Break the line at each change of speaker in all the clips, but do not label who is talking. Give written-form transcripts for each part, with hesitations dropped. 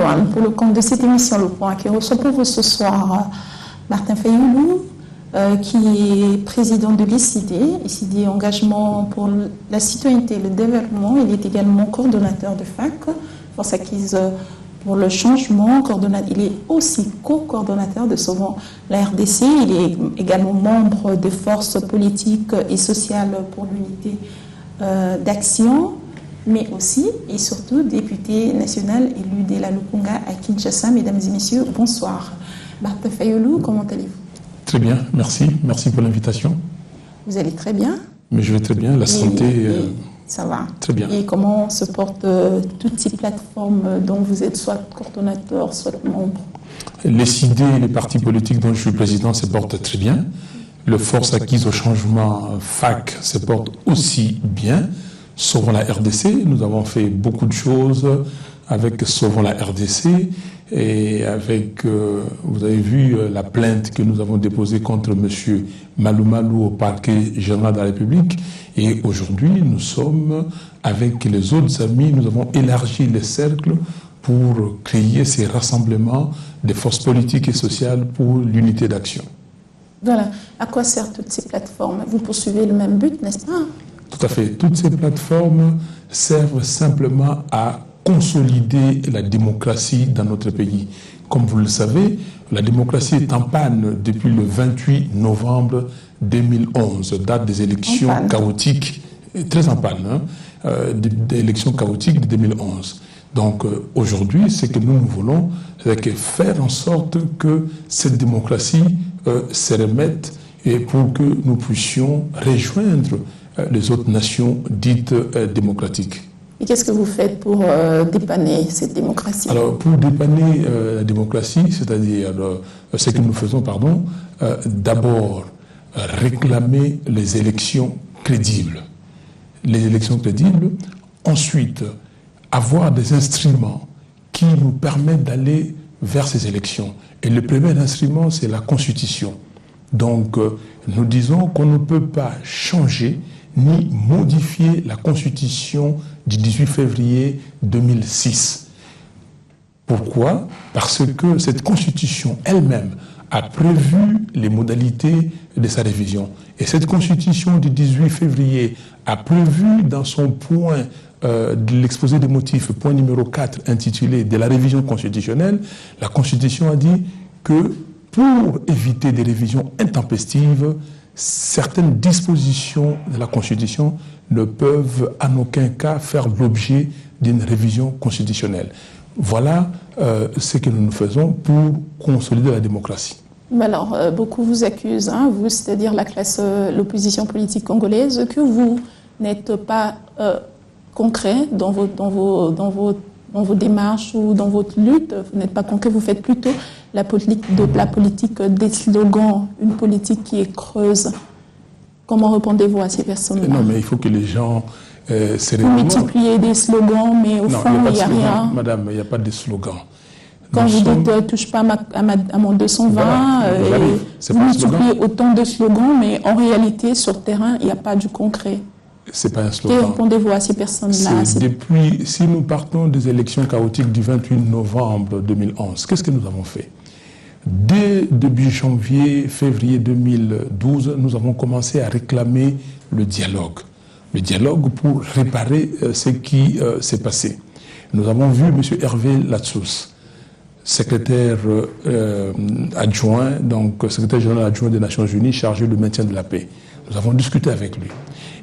Marwan, pour le compte de cette émission Le Point, qui reçoit pour vous ce soir Martin Fayoulou, qui est président de l'ICD Engagement pour la citoyenneté et le développement. Il est également coordonnateur de FAC, Force acquise pour le changement. Il est aussi co-coordonnateur de Sauvons la RDC. Il est également membre des forces politiques et sociales pour l'unité d'action, mais aussi et surtout député national élu de la Lukunga à Kinshasa. Mesdames et messieurs, bonsoir. Martin Fayoulou, comment allez-vous?
Très bien, merci. Merci pour l'invitation.
Vous allez très bien?
Mais je vais très bien, la santé...
ça va.
Très bien.
Et comment se portent toutes ces plateformes dont vous êtes soit coordonnateur, soit membre?
Les idées, les partis politiques dont je suis président se portent très bien. Le Force acquise au changement FAC se porte aussi bien. Sauvons la RDC, nous avons fait beaucoup de choses avec Sauvons la RDC et avec, vous avez vu la plainte que nous avons déposée contre M. Malou Malou au parquet général de la République. Et aujourd'hui, nous sommes avec les autres amis, nous avons élargi les cercles pour créer ces rassemblements des forces politiques et sociales pour l'unité d'action.
Voilà. À quoi servent toutes ces plateformes? Vous poursuivez le même but, n'est-ce pas?
Tout à fait. Toutes ces plateformes servent simplement à consolider la démocratie dans notre pays. Comme vous le savez, la démocratie est en panne depuis le 28 novembre 2011, date des élections chaotiques, très en panne, des élections chaotiques de 2011. Donc aujourd'hui, ce que nous voulons, c'est faire en sorte que cette démocratie se remette et pour que nous puissions rejoindre les autres nations dites démocratiques.
Et qu'est-ce que vous faites pour dépanner cette démocratie?
Alors, pour dépanner la démocratie, c'est-à-dire ce que nous faisons, d'abord réclamer les élections crédibles. Les élections crédibles. Ensuite, avoir des instruments qui nous permettent d'aller vers ces élections. Et le premier instrument, c'est la Constitution. Donc, nous disons qu'on ne peut pas changer ni modifier la Constitution du 18 février 2006. Pourquoi? Parce que cette Constitution elle-même a prévu les modalités de sa révision. Et cette Constitution du 18 février a prévu dans son point de l'exposé des motifs, point numéro 4, intitulé « De la révision constitutionnelle », la Constitution a dit que pour éviter des révisions intempestives, certaines dispositions de la Constitution ne peuvent en aucun cas faire l'objet d'une révision constitutionnelle. Voilà ce que nous faisons pour consolider la démocratie.
Mais alors, beaucoup vous accusent, vous, c'est-à-dire la classe, l'opposition politique congolaise, que vous n'êtes pas concret dans vos démarches ou dans votre lutte. Vous n'êtes pas concret, vous faites plutôt la politique des slogans, une politique qui est creuse. Comment répondez-vous à ces personnes-là?
Non, mais il faut que les gens
vous multipliez des slogans, mais au fond, il n'y a rien.
Madame, il n'y a pas de slogans.
Quand vous dites « touche pas à mon 220 vous multipliez autant de slogans, mais en réalité, sur le terrain, il n'y a pas du concret.
C'est pas un slogan.
Et répondez-vous à ces personnes-là?
Si nous partons des élections chaotiques du 28 novembre 2011, qu'est-ce que nous avons fait? Dès début janvier, février 2012, nous avons commencé à réclamer le dialogue. Le dialogue pour réparer ce qui s'est passé. Nous avons vu M. Hervé Latsous, secrétaire adjoint, donc secrétaire général adjoint des Nations Unies, chargé du maintien de la paix. Nous avons discuté avec lui.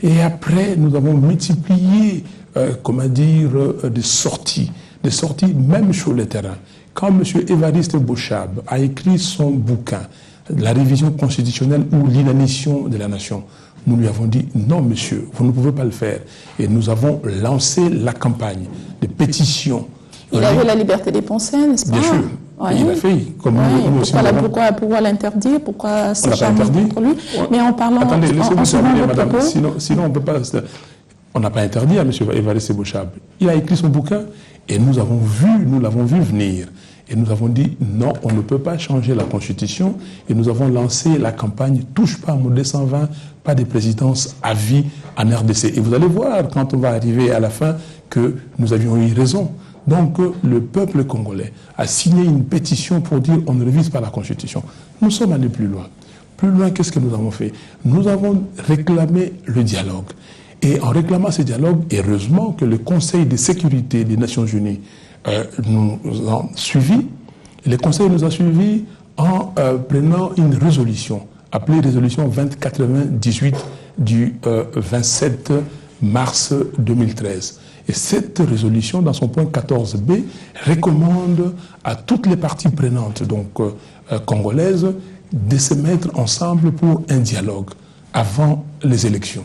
Et après, nous avons multiplié, des sorties même sur le terrain. Quand M. Évariste Bochab a écrit son bouquin, La révision constitutionnelle ou l'inanition de la nation, nous lui avons dit, non monsieur, vous ne pouvez pas le faire. Et nous avons lancé la campagne de pétition.
Il avait la liberté des pensées, n'est-ce pas?
Bien sûr.
Oui.
Il a fait. Comme nous aussi,
pourquoi l'interdire? Pourquoi
s'acharner
contre lui? Mais en parlant...
Attendez, laissez-moi terminer, madame. Sinon, on ne peut pas... On n'a pas interdit à M. Évariste Bochab. Il a écrit son bouquin et nous l'avons vu venir. Et nous avons dit, non, on ne peut pas changer la Constitution. Et nous avons lancé la campagne « Touche pas à mon 220, pas de présidence à vie en RDC ». Et vous allez voir, quand on va arriver à la fin, que nous avions eu raison. Donc, le peuple congolais a signé une pétition pour dire on ne révise pas la Constitution. Nous sommes allés plus loin. Plus loin, qu'est-ce que nous avons fait? Nous avons réclamé le dialogue. Et en réclamant ce dialogue, heureusement que le Conseil de sécurité des Nations Unies nous a suivis. Le Conseil nous a suivis en prenant une résolution, appelée résolution 2098 du 27 mars 2013. Et cette résolution, dans son point 14b, recommande à toutes les parties prenantes, donc congolaises, de se mettre ensemble pour un dialogue avant les élections.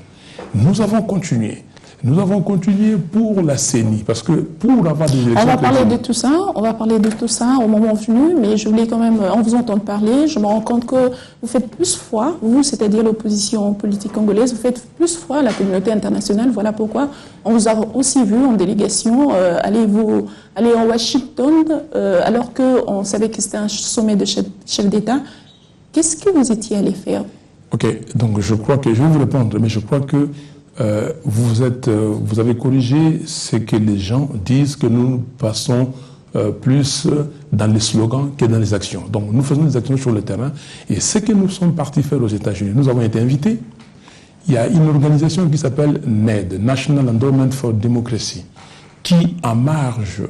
Nous avons continué. Nous avons continué pour la CENI, parce que pour avoir des élections...
On va parler de tout ça au moment venu, mais je voulais quand même, en vous entendre parler, je me rends compte que vous faites plus foi, vous, c'est-à-dire l'opposition politique congolaise, vous faites plus foi à la communauté internationale. Voilà pourquoi on vous a aussi vu en délégation aller en Washington, alors qu'on savait que c'était un sommet de chefs d'État. Qu'est-ce que vous étiez allé faire?
Ok, donc je crois que, je vais vous répondre, mais je crois que vous avez corrigé ce que les gens disent, que nous passons plus dans les slogans que dans les actions. Donc nous faisons des actions sur le terrain, et ce que nous sommes partis faire aux États-Unis, nous avons été invités. Il y a une organisation qui s'appelle NED, National Endowment for Democracy, qui, en marge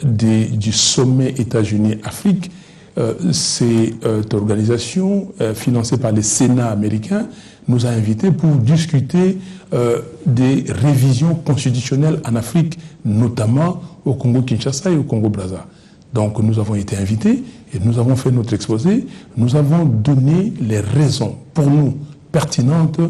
du sommet États-Unis-Afrique, cette organisation financée par le Sénat américain nous a invités pour discuter des révisions constitutionnelles en Afrique, notamment au Congo-Kinshasa et au Congo-Brazza. Donc nous avons été invités et nous avons fait notre exposé. Nous avons donné les raisons pour nous pertinentes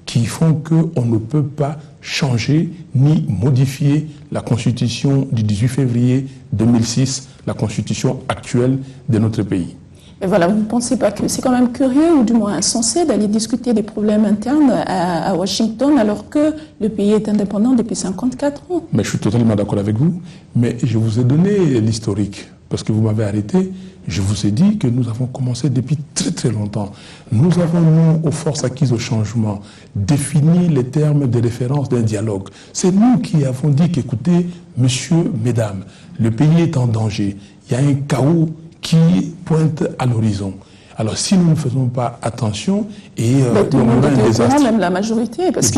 qui font qu'on ne peut pas changer ni modifier la Constitution du 18 février 2006, la Constitution actuelle de notre pays.
Et voilà, vous ne pensez pas que c'est quand même curieux ou du moins insensé d'aller discuter des problèmes internes à Washington alors que le pays est indépendant depuis 54 ans?
Mais je suis totalement d'accord avec vous, mais je vous ai donné l'historique parce que vous m'avez arrêté. Je vous ai dit que nous avons commencé depuis très très longtemps. Nous avons, nous, aux forces acquises au changement, défini les termes de référence d'un dialogue. C'est nous qui avons dit qu'écoutez, messieurs, mesdames, le pays est en danger. Il y a un chaos qui pointe à l'horizon. Alors si nous ne faisons pas attention, et
tout le monde était au courant, même la majorité, parce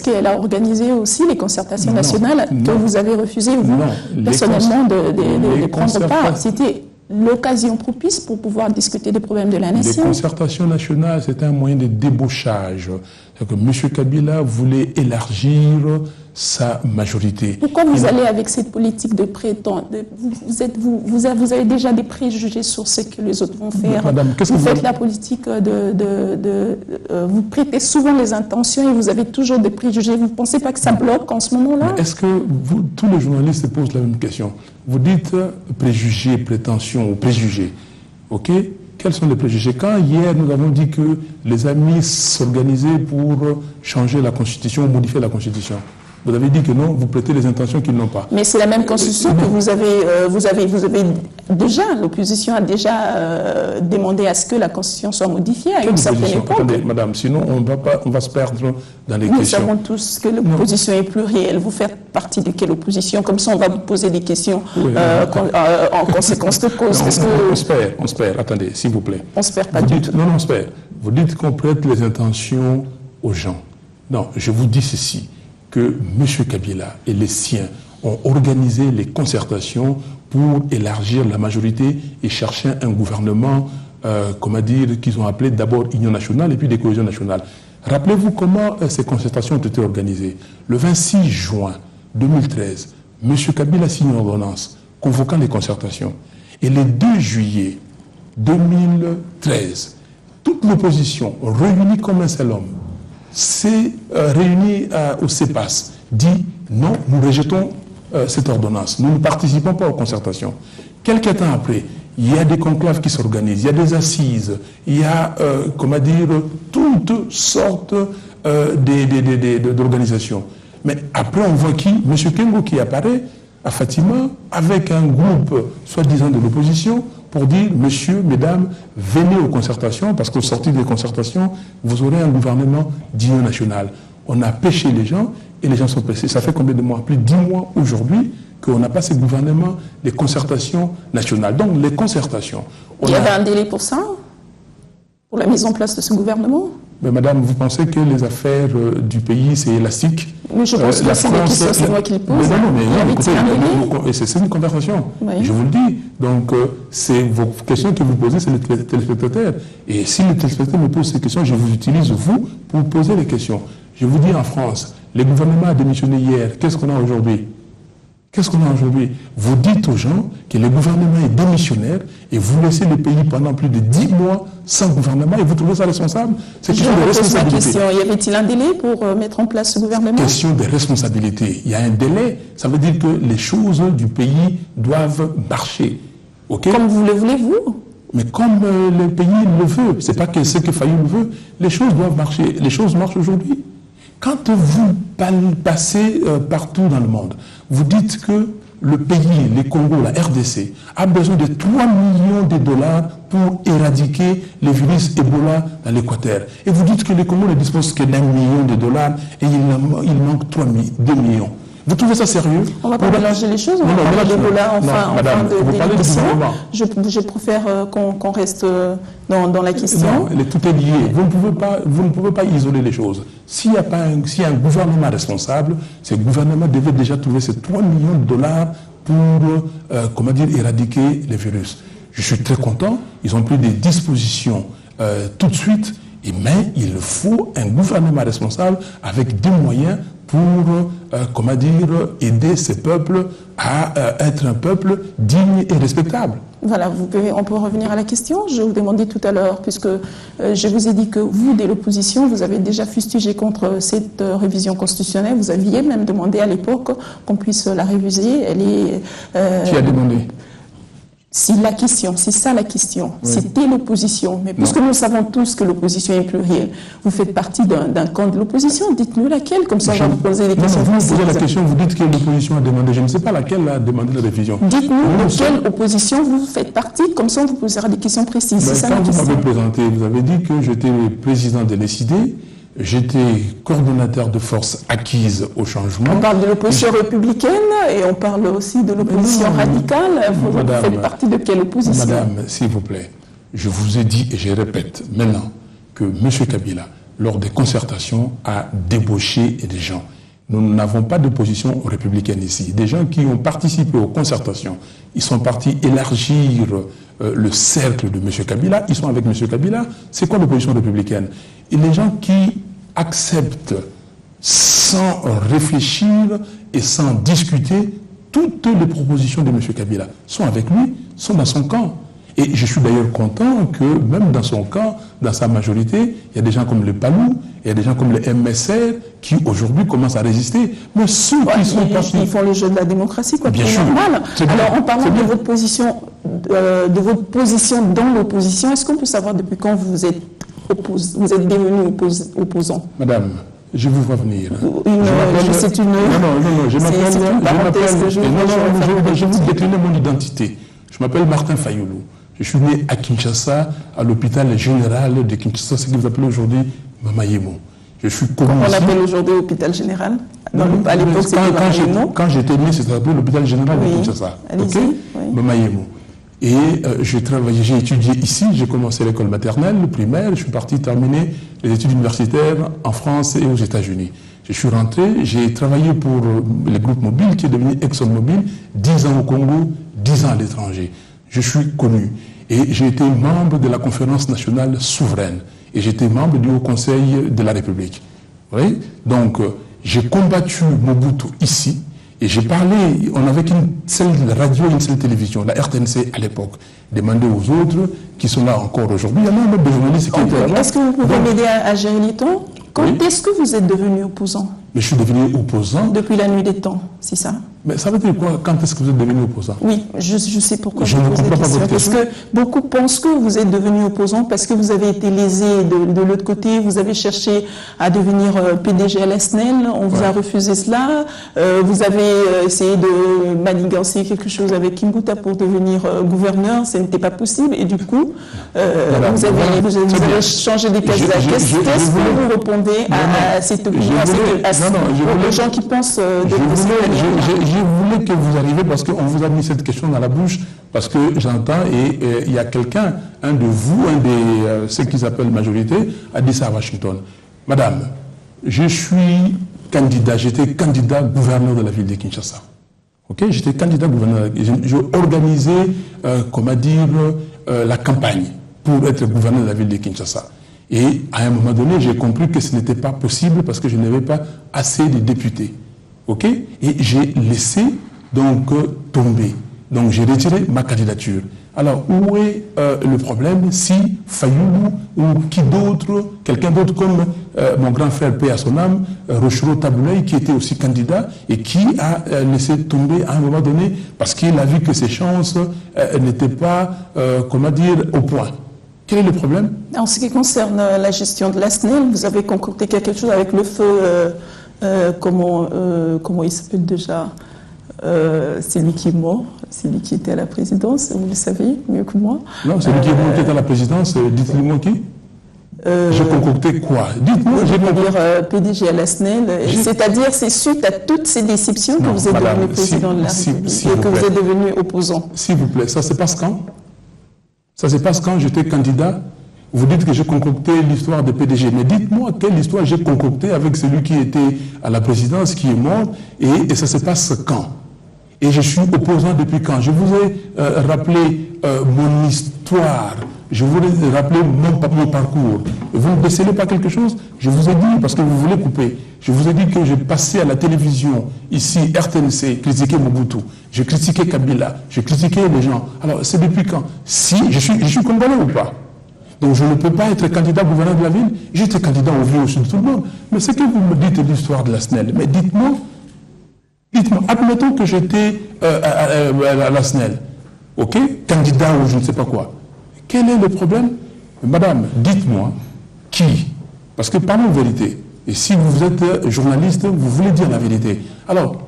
qu'elle a organisé aussi les concertations nationales que vous avez refusé, vous, personnellement, de prendre part. C'était l'occasion propice pour pouvoir discuter des problèmes de la nation.
Les concertations nationales, c'était un moyen de débauchage. Que M. Kabila voulait élargir sa majorité.
Pourquoi vous allez avec cette politique de prétendre? Vous avez déjà des préjugés sur ce que les autres vont faire.
Madame,
vous faites la politique vous prêtez souvent les intentions et vous avez toujours des préjugés. Vous ne pensez pas que ça bloque en ce moment-là?
Est-ce que tous les journalistes se posent la même question? Vous dites préjugés, prétentions ou préjugés. OK? Quels sont les préjugés? Quand hier nous avons dit que les amis s'organisaient pour changer la Constitution ou modifier la Constitution, vous avez dit que non, vous prêtez les intentions qu'ils n'ont pas.
Mais c'est la même Constitution que vous avez déjà, l'opposition a déjà demandé à ce que la Constitution soit modifiée à une certaine époque.
Attendez, madame, sinon on va se perdre dans les questions.
Nous savons tous que l'opposition est plurielle. Vous faites partie de quelle opposition? Comme ça, on va vous poser des questions en conséquence de cause.
On se perd. Attendez, s'il vous plaît.
On se perd pas du tout.
Non, on se perd. Vous dites qu'on prête les intentions aux gens. Non, je vous dis ceci, que M. Kabila et les siens ont organisé les concertations pour élargir la majorité et chercher un gouvernement, qu'ils ont appelé d'abord Union nationale et puis des cohésions nationales. Rappelez-vous comment ces concertations ont été organisées. Le 26 juin 2013, M. Kabila signe une ordonnance convoquant les concertations. Et le 2 juillet 2013, toute l'opposition, réunie comme un seul homme, s'est réunie au CEPAS, dit non, nous rejetons cette ordonnance, nous ne participons pas aux concertations. Quelques temps après, il y a des conclaves qui s'organisent, il y a des assises, il y a, toutes sortes d'organisations. Mais après, on voit qui? M. Kengo qui apparaît à Fatima avec un groupe, soi-disant de l'opposition, pour dire, messieurs, mesdames, venez aux concertations, parce qu'au sortir des concertations, vous aurez un gouvernement d'union nationale. On a pêché les gens, et les gens sont pressés. Ça fait combien de mois? Plus de 10 mois aujourd'hui qu'on n'a pas ce gouvernement des concertations nationales. Donc les concertations...
Il y avait un délai pour ça? Pour la mise en place de ce gouvernement?
Mais madame, vous pensez que les affaires du pays, c'est élastique?
Mais je pense que c'est moi qui le pose.
Mais c'est une conversation.
Oui.
Je vous le dis. Donc, c'est vos questions que vous posez, c'est le téléspectateur. Et si le téléspectateur me pose ces questions, je vous utilise, vous, pour poser les questions. Je vous dis, en France, le gouvernement a démissionné hier. Qu'est-ce qu'on a aujourd'hui? Qu'est-ce qu'on a aujourd'hui? Vous dites aux gens que le gouvernement est démissionnaire et vous laissez le pays pendant plus de 10 mois sans gouvernement et vous trouvez ça responsable? C'est question de responsabilité.
Y avait-il un délai pour mettre en place ce gouvernement?
Question de responsabilité. Il y a un délai. Ça veut dire que les choses du pays doivent marcher. Okay?
Comme vous le voulez-vous?
Mais comme le pays le veut, c'est pas que ce que Fayoulou veut, les choses doivent marcher. Les choses marchent aujourd'hui. Quand vous passez partout dans le monde, vous dites que le pays, le Congo, la RDC, a besoin de 3 millions de dollars pour éradiquer le virus Ebola dans l'Équateur. Et vous dites que le Congo ne dispose que d'1 million de dollars et il manque 2 millions. Vous trouvez ça sérieux?
On ne va pas mélanger les choses, on va parler d'Ebola en fin de l'émission. Je préfère qu'on reste dans la question.
Non, tout est lié. Vous ne pouvez pas isoler les choses. S'il y a un gouvernement responsable, ce gouvernement devait déjà trouver ces 3 millions de dollars pour éradiquer le virus. Je suis très content. Ils ont pris des dispositions tout de suite. Mais il faut un gouvernement responsable avec des moyens pour, aider ces peuples à être un peuple digne et respectable.
Voilà, on peut revenir à la question. Je vous demandais tout à l'heure, puisque je vous ai dit que vous, dès l'opposition, vous avez déjà fustigé contre cette révision constitutionnelle. Vous aviez même demandé à l'époque qu'on puisse la réviser.
Qui a demandé?
C'est ça la question.
Oui.
C'était l'opposition. Mais puisque nous savons tous que l'opposition est plurielle, vous faites partie d'un camp de l'opposition. Dites-nous laquelle, comme ça on va vous poser des questions.
Vous posez la question, vous dites que l'opposition a demandé. Je ne sais pas laquelle a demandé la révision.
Dites-nous de quelle opposition vous faites partie, comme ça on vous posera des questions précises. C'est ça la question.
Quand vous m'avez présenté, vous avez dit que j'étais le président de l'ESID. J'étais coordonnateur de forces acquises au changement.
On parle de l'opposition républicaine et on parle aussi de l'opposition radicale. Vous faites partie de quelle opposition?
Madame, s'il vous plaît, je vous ai dit et je répète maintenant que M. Kabila, lors des concertations, a débauché des gens. Nous n'avons pas de position républicaine ici. Des gens qui ont participé aux concertations, ils sont partis élargir le cercle de M. Kabila, ils sont avec M. Kabila. C'est quoi l'opposition républicaine? Et les gens qui acceptent sans réfléchir et sans discuter toutes les propositions de M. Kabila sont avec lui, sont dans son camp. Et je suis d'ailleurs content que même dans son camp, dans sa majorité, il y a des gens comme le Palou, il y a des gens comme le MSR qui aujourd'hui commencent à résister. Mais ceux qui sont partis...
Ils font le jeu de la démocratie, quoi.
Bien sûr.
Normal. Alors, en parlant de votre position dans l'opposition, est-ce qu'on peut savoir depuis quand vous êtes devenu opposant?
Madame, je vous vois venir.
C'est une...
Non, je vais décliner mon identité. Je m'appelle Martin Fayoulou. Je suis né à Kinshasa, à l'hôpital général de Kinshasa, ce que vous appelez aujourd'hui Mamayemo. Je suis connu
ici. On appelle aujourd'hui l'hôpital général. À l'époque, c'était Mamayemo.
Quand j'étais né, c'était appelé l'hôpital général de Kinshasa. Mamayemo. Et j'ai étudié ici, j'ai commencé l'école maternelle, le primaire, je suis parti terminer les études universitaires en France et aux États-Unis. Je suis rentré, j'ai travaillé pour le groupe Mobile qui est devenu ExxonMobil, 10 ans au Congo, 10 ans à l'étranger. Je suis connu et j'ai été membre de la conférence nationale souveraine et j'étais membre du Haut Conseil de la République. Vous voyez? Donc, j'ai combattu Mobutu ici. Et j'ai parlé, on avait qu'une seule radio et une seule télévision, la RTNC à l'époque. Demandez aux autres qui sont là encore aujourd'hui. Il y en a même des journalistes qui étaient là.
Est-ce que vous pouvez m'aider à gérer les temps? Quand est-ce que vous êtes devenu opposant?
Mais je suis devenu opposant.
Depuis la nuit des temps, c'est ça?
Mais ça veut dire quoi? Quand est-ce que vous êtes devenu opposant?
Oui, je sais pourquoi je vous pose la question. Parce que beaucoup pensent que vous êtes devenu opposant parce que vous avez été lésé de l'autre côté, vous avez cherché à devenir PDG à la SNEL, on vous a refusé cela, vous avez essayé de manigancer quelque chose avec Kimbuta pour devenir gouverneur, ce n'était pas possible, et du coup, vous avez changé des cases. Qu'est-ce que vous répondez à cette opinion, aux gens qui pensent de cette manière?
voulais que vous arriviez parce qu'on vous a mis cette question dans la bouche, parce que j'entends et il y a quelqu'un, un de vous, un de ceux qu'ils appellent majorité, a dit ça à Washington. Madame, je suis candidat, j'étais candidat gouverneur de la ville de Kinshasa. Ok, j'étais candidat gouverneur. J'ai organisé, comment dire, la campagne pour être gouverneur de la ville de Kinshasa. Et à un moment donné, j'ai compris que ce n'était pas possible parce que je n'avais pas assez de députés. Ok, et j'ai laissé donc tomber. Donc j'ai retiré ma candidature. Alors où est le problème si Fayoulou ou qui d'autre, quelqu'un d'autre comme mon grand frère paix à son âme, Rochero Taboulay, qui était aussi candidat et qui a laissé tomber à un moment donné parce qu'il a vu que ses chances n'étaient pas, comment dire, au point. Quel est le problème?
En ce qui concerne la gestion de la SNEL, vous avez concocté quelque chose avec le feu, comment il s'appelle déjà, c'est lui qui est mort, c'est lui qui était à la présidence, vous le savez mieux que moi.
Non, c'est lui qui est mort, qui était à la présidence, dites-moi qui? J'ai concocté quoi? Dites-moi.
Je vais dire PDG à la SNEL, c'est-à-dire c'est suite à toutes ces déceptions que vous êtes devenu président de la République et que vous êtes devenu opposant.
S'il vous plaît, ça se passe quand? Ça se passe quand j'étais candidat? Vous dites que j'ai concocté l'histoire de PDG, mais dites-moi quelle histoire j'ai concoctée avec celui qui était à la présidence, qui est mort, et ça se passe quand? Et je suis opposant depuis quand? Je vous ai rappelé mon histoire, je vous ai rappelé mon parcours. Vous ne décelez pas quelque chose? Je vous ai dit, parce que vous voulez couper, je vous ai dit que j'ai passé à la télévision, ici, RTNC, critiquer Mobutu, j'ai critiqué Kabila, j'ai critiqué les gens. Alors, c'est depuis quand? Si, je suis condamné ou pas? Donc je ne peux pas être candidat gouverneur de la ville. J'étais candidat au vu au-dessus de tout le monde. Mais c'est que vous me dites l'histoire de la SNEL. Mais dites-moi, admettons que j'étais à la SNEL, ok, candidat ou je ne sais pas quoi. Quel est le problème? Madame, dites-moi qui? Parce que parlons vérité. Et si vous êtes journaliste, vous voulez dire la vérité. Alors,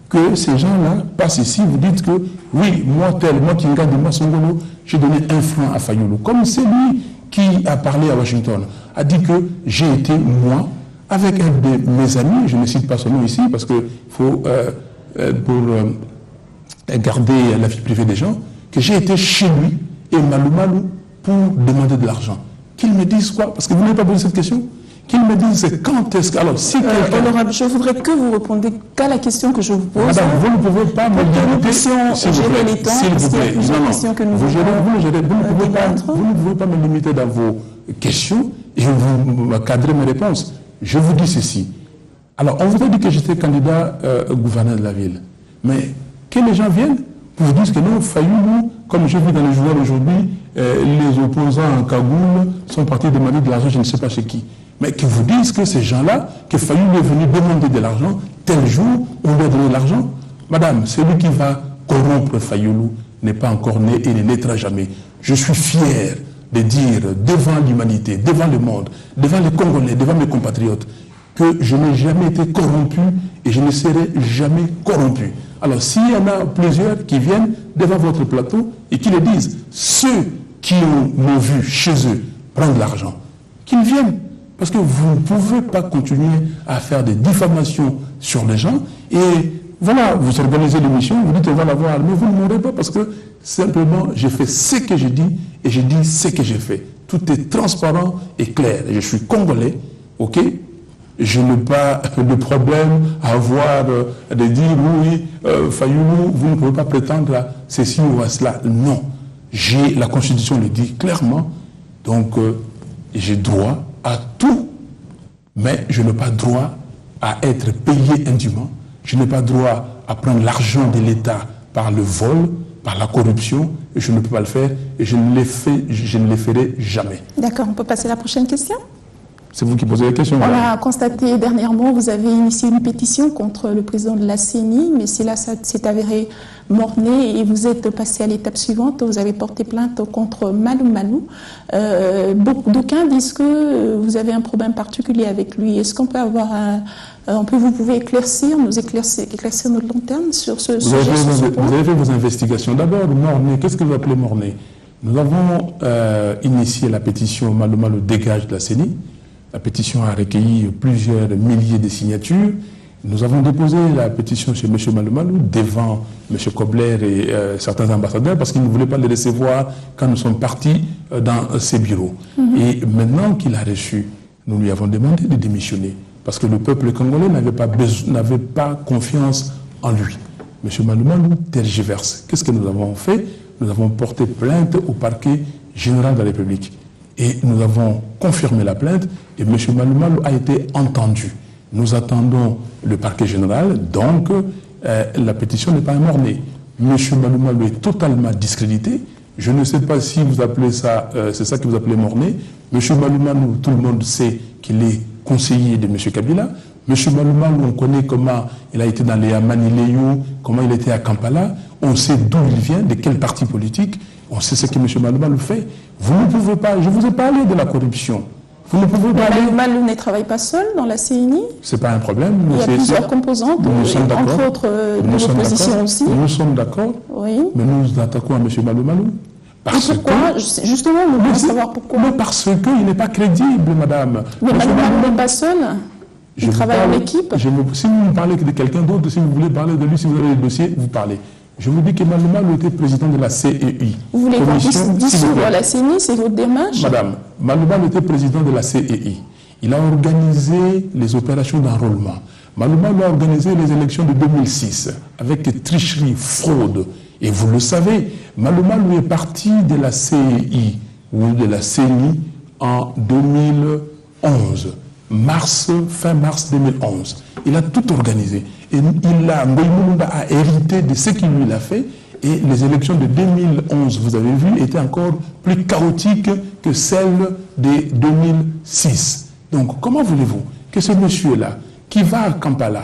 que ces gens-là passent ici, vous dites que oui, moi Kinga de Masongolo, j'ai donné un franc à Fayoulou. Comme c'est lui qui a parlé à Washington, a dit que j'ai été, moi, avec un de mes amis, je ne cite pas son nom ici, parce qu'il faut, pour garder la vie privée des gens, que j'ai été chez lui et Malou pour demander de l'argent. Qu'il me dise quoi? Parce que vous n'avez pas posé cette question. Qu'il me dise quand est-ce que... Alors, si
honorable, je voudrais que vous répondiez qu'à la question que je vous pose.
Madame, vous ne pouvez pas me limiter, s'il vous plaît. S'il vous plaît. Vous ne pouvez pas me limiter dans vos questions et vous cadrez mes réponses. Je vous dis ceci. Alors, on vous a dit que j'étais candidat gouverneur de la ville. Mais que les gens viennent pour vous dire que non, Fayoulou, comme je vis dans les journaux aujourd'hui, les opposants en Kagoul sont partis demander de l'argent, je ne sais pas chez qui. Mais qu'ils vous disent que ces gens-là, que Fayoulou est venu demander de l'argent, tel jour, on lui a donné l'argent. Madame, celui qui va corrompre Fayoulou n'est pas encore né et ne naîtra jamais. Je suis fier de dire devant l'humanité, devant le monde, devant les Congolais, devant mes compatriotes, que je n'ai jamais été corrompu et je ne serai jamais corrompu. Alors, s'il y en a plusieurs qui viennent devant votre plateau et qui le disent, ceux qui m'ont vu chez eux prendre l'argent, qu'ils viennent. Parce que vous ne pouvez pas continuer à faire des diffamations sur les gens et voilà, vous organisez l'émission, vous dites on va la voir, mais vous ne m'aurez pas parce que simplement j'ai fait ce que j'ai dit et j'ai dit ce que j'ai fait. Tout est transparent et clair. Et je suis congolais, ok? Je n'ai pas de problème à avoir de dire oui, Fayoulou, vous ne pouvez pas prétendre à ceci ou à cela. Non, la Constitution le dit clairement, donc j'ai droit à tout, mais je n'ai pas droit à être payé indûment, je n'ai pas droit à prendre l'argent de l'État par le vol, par la corruption, et je ne peux pas le faire, et je ne le ferai jamais.
D'accord, on peut passer à la prochaine question?
C'est vous qui posez la question.
On a constaté dernièrement, vous avez initié une pétition contre le président de la CENI, mais c'est là, ça s'est avéré mort-né et vous êtes passé à l'étape suivante, vous avez porté plainte contre Malou. D'aucuns disent que vous avez un problème particulier avec lui. Est-ce qu'on peut avoir vous pouvez éclaircir notre lanterne sur ce sujet?
Vous avez fait vos investigations. D'abord, mort-né, qu'est-ce que vous appelez mort-né? Nous avons initié la pétition Malou dégage de la CENI. La pétition a recueilli plusieurs milliers de signatures Nous avons déposé la pétition chez M. Malumalou devant M. Kobler et certains ambassadeurs parce qu'ils ne voulaient pas les recevoir quand nous sommes partis dans ses bureaux. Et maintenant qu'il a reçu, nous lui avons demandé de démissionner parce que le peuple congolais n'avait pas confiance en lui. M. Malumalou tergiverse. Qu'est-ce que nous avons fait? Nous avons porté plainte au parquet général de la République. Et nous avons confirmé la plainte et M. Malumalou a été entendu. Nous attendons le parquet général, donc la pétition n'est pas mort-née. M. Malumalou est totalement discrédité. Je ne sais pas si vous appelez ça, c'est ça que vous appelez mort-née. M. Malumalou, tout le monde sait qu'il est conseiller de M. Kabila. M. Malumalou, on connaît comment il a été dans les Amanileyo, comment il était à Kampala. On sait d'où il vient, de quel parti politique. On sait ce que M. Malumalou fait. Vous ne pouvez pas, je vous ai parlé de la corruption. Vous ne pouvez pas aller...
Malumalou ne travaille pas seul dans la CENI.
Ce n'est pas un problème.
Il y a plusieurs composantes, entre autres de l'opposition aussi.
Nous sommes d'accord,
oui.
Mais nous attaquons à M. Malumalou.
Parce et pourquoi justement, nous voulons savoir pourquoi.
Mais parce qu'il n'est pas crédible, madame.
Mais Malumalou n'est pas seul. Il travaille en équipe.
Si vous me parlez de quelqu'un d'autre, si vous voulez parler de lui, si vous avez le dossier, vous parlez. Je vous dis que Malumalou était président de la CEI.
Vous voulez dissoudre la CENI, c'est votre démarche?
Madame, Malumalou était président de la CEI. Il a organisé les opérations d'enrôlement. Malumalou a organisé les élections de 2006 avec tricherie, fraude. Et vous le savez, Malumalou est parti de la CEI ou de la CENI en 2011. Fin mars 2011. Il a tout organisé. Et Ngoï a hérité de ce qu'il lui a fait. Et les élections de 2011, vous avez vu, étaient encore plus chaotiques que celles de 2006. Donc, comment voulez-vous que ce monsieur-là, qui va à Kampala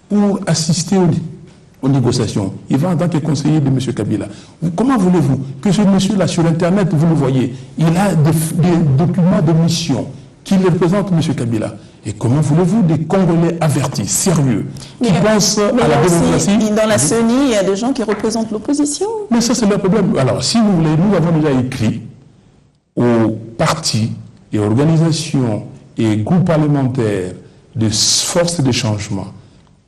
pour assister aux négociations, il va en tant que conseiller de M. Kabila. Comment voulez-vous que ce monsieur-là, sur Internet, vous le voyez, il a des documents de mission qui représente M. Kabila. Et comment voulez-vous des Congolais avertis, sérieux, qui pensent à la démocratie?
Dans la CENI, il y a des gens qui représentent l'opposition.
Mais ça, c'est leur problème. Alors, si vous voulez, nous avons déjà écrit aux partis et organisations et groupes parlementaires de forces de changement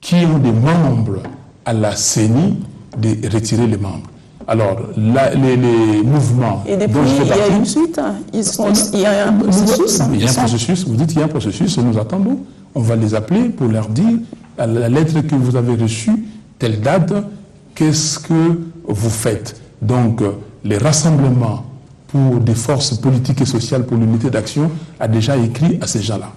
qui ont des membres à la CENI de retirer les membres. Alors, les mouvements...
Et depuis, il y a une suite, il y a un processus.
Il y a un processus, vous dites qu'il y a un processus, et nous attendons. On va les appeler pour leur dire, à la lettre que vous avez reçue, telle date, qu'est-ce que vous faites? Donc, les rassemblements pour des forces politiques et sociales pour l'unité d'action a déjà écrit à ces gens-là.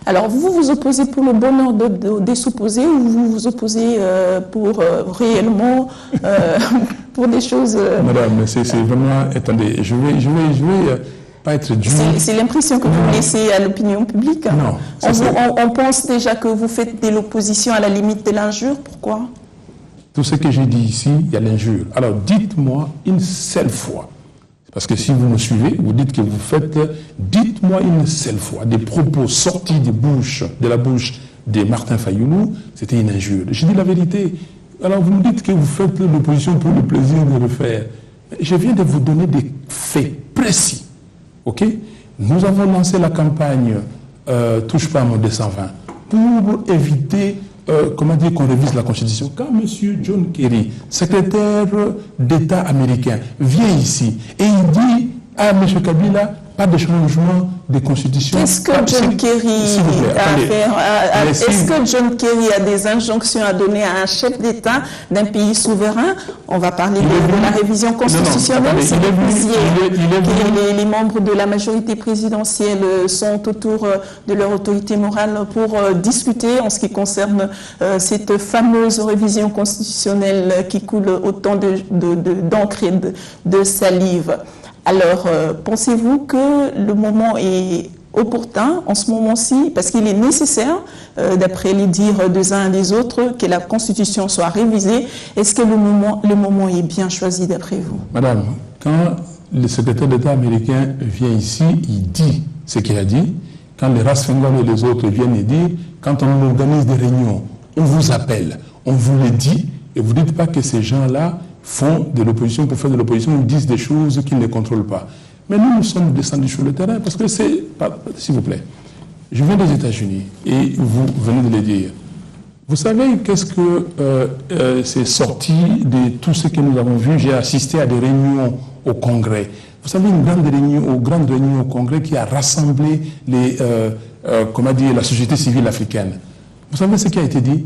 Alors, vous vous opposez pour le bonheur des supposés ou vous vous opposez pour réellement pour des choses...
Madame, c'est vraiment... Attendez, je vais pas être dur.
C'est l'impression que vous laissez à l'opinion publique.
Non.
On pense déjà que vous faites de l'opposition à la limite de l'injure. Pourquoi?
Tout ce que j'ai dit ici, il y a l'injure. Alors, dites-moi une seule fois. Parce que si vous me suivez, vous dites que vous faites, dites-moi une seule fois, des propos sortis de la bouche de Martin Fayoulou, c'était une injure. Je dis la vérité. Alors vous me dites que vous faites l'opposition pour le plaisir de le faire. Je viens de vous donner des faits précis. Ok? Nous avons lancé la campagne Touche pas à mon 220 pour éviter comment dire qu'on révise la Constitution. Quand M. John Kerry, secrétaire d'État américain, vient ici et il dit à M. Kabila, pas de changement de Constitution.
Qu'est-ce que John Kerry a à faire? Est-ce que John Kerry a des injonctions à donner à un chef d'État d'un pays souverain? On va parler de la révision constitutionnelle. C'est les membres de la majorité présidentielle sont autour de leur autorité morale pour discuter en ce qui concerne cette fameuse révision constitutionnelle qui coule autant d'encre et de salive. Alors, pensez-vous que le moment est opportun en ce moment-ci, parce qu'il est nécessaire, d'après les dires des uns et des autres, que la Constitution soit révisée? Est-ce que le moment est bien choisi d'après vous?
Madame, quand le secrétaire d'État américain vient ici, il dit ce qu'il a dit. Quand les Rasfengal et les autres viennent et dire, quand on organise des réunions, on vous appelle, on vous le dit, et vous ne dites pas que ces gens-là font de l'opposition pour faire de l'opposition, ils disent des choses qu'ils ne contrôlent pas. Mais nous sommes descendus sur le terrain parce que c'est... S'il vous plaît, je viens des États-Unis et vous venez de le dire. Vous savez qu'est-ce que c'est sorti de tout ce que nous avons vu? J'ai assisté à des réunions au Congrès. Vous savez, une grande réunion au Congrès qui a rassemblé la société civile africaine. Vous savez ce qui a été dit?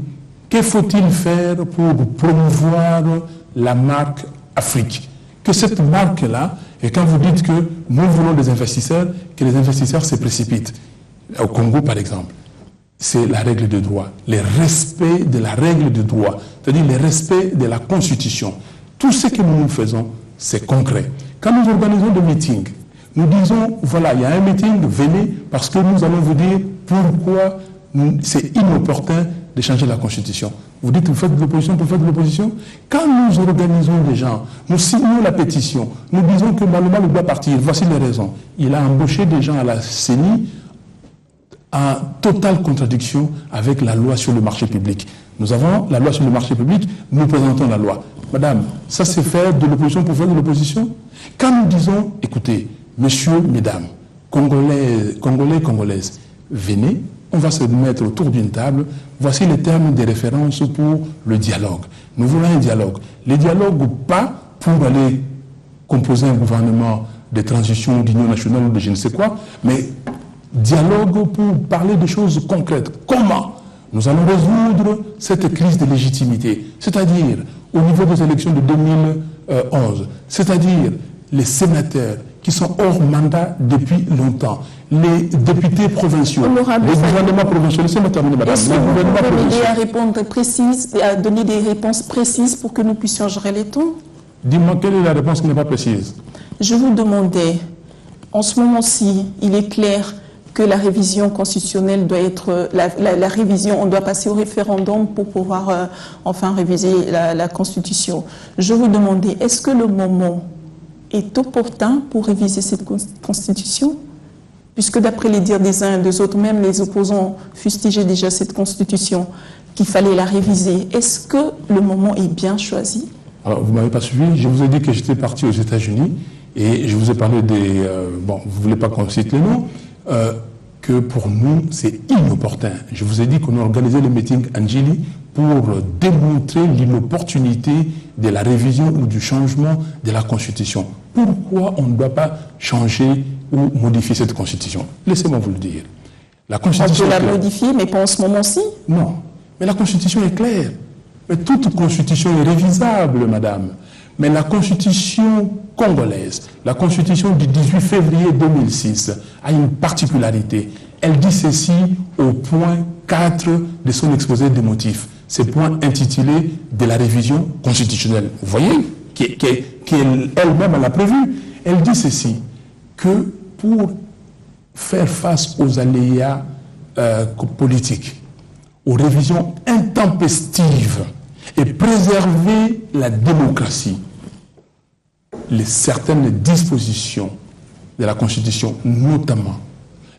Que faut-il faire pour promouvoir la marque Afrique? Que cette marque-là, et quand vous dites que nous voulons des investisseurs, que les investisseurs se précipitent. Au Congo, par exemple, c'est la règle de droit, le respect de la règle de droit, c'est-à-dire le respect de la Constitution. Tout ce que nous faisons, c'est concret. Quand nous organisons des meetings, nous disons, voilà, il y a un meeting, venez, parce que nous allons vous dire pourquoi c'est inopportun de changer la Constitution. Vous dites, vous faites de l'opposition pour faire de l'opposition. Quand nous organisons des gens, nous signons la pétition, nous disons que Maloma doit partir, voici les raisons. Il a embauché des gens à la CENI en totale contradiction avec la loi sur le marché public. Nous avons la loi sur le marché public, nous présentons la loi. Madame, ça c'est faire de l'opposition pour faire de l'opposition? Quand nous disons, écoutez, messieurs, mesdames, Congolais, Congolaises, venez, on va se mettre autour d'une table, voici les termes de référence pour le dialogue. Nous voulons un dialogue. Le dialogue pas pour aller composer un gouvernement de transition, d'union nationale ou de je ne sais quoi, mais dialogue pour parler de choses concrètes. Comment nous allons résoudre cette crise de légitimité, c'est-à-dire au niveau des élections de 2011, c'est-à-dire les sénateurs qui sont hors mandat depuis longtemps, les députés provinciaux, les gouvernements provinciaux, laissez-moi terminer, madame.
Est-ce que vous pouvez m'aider à répondre précise, à donner des réponses précises pour que nous puissions gérer les temps?
Dis-moi, quelle est la réponse qui n'est pas précise?
Je vous demandais, en ce moment-ci, il est clair que la révision constitutionnelle doit être, la révision, on doit passer au référendum pour pouvoir enfin réviser la Constitution. Je vous demandais, est-ce que le moment est opportun pour réviser cette Constitution? Puisque d'après les dires des uns et des autres, même les opposants fustigeaient déjà cette Constitution, qu'il fallait la réviser. Est-ce que le moment est bien choisi?
Alors, vous ne m'avez pas suivi, je vous ai dit que j'étais parti aux États-Unis et je vous ai parlé des... bon, vous ne voulez pas qu'on cite les noms, que pour nous, c'est inopportun. Je vous ai dit qu'on a organisé le meeting Angeli pour démontrer l'inopportunité de la révision ou du changement de la Constitution. Pourquoi on ne doit pas changer ou modifier cette Constitution? Laissez-moi vous le dire. La Constitution
on peut la modifier, mais pas en ce moment-ci?
Non, mais la Constitution est claire. Mais toute Constitution est révisable, madame. Mais la Constitution congolaise, la Constitution du 18 février 2006, a une particularité. Elle dit ceci au point 4 de son exposé des motifs. Ce point intitulé de la révision constitutionnelle. Vous voyez, qu'elle-même elle a prévu. Elle dit ceci, que pour faire face aux aléas politiques, aux révisions intempestives et préserver la démocratie, certaines dispositions de la Constitution, notamment